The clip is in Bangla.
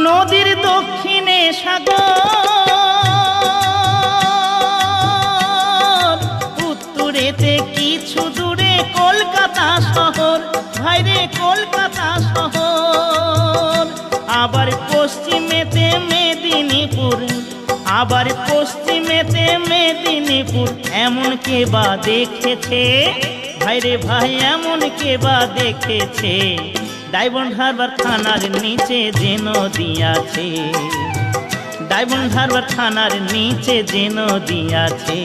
নদীর দক্ষিণে সাগর, উত্তরেতে কিছু দূরে কলকাতা শহর, ভাইরে কলকাতা শহর। আবার পশ্চিমেতে মেদিনীপুর, আবার পশ্চিমেতে মেদিনীপুর, এমন কে বা দেখেছে ভাইরে ভাই, এমন কে বা দেখেছে? ডায়মন্ড হারবার থানার নিচে যে নদী আছে, ডায়মন্ড হারবার থানার নিচে যে নদী আছে।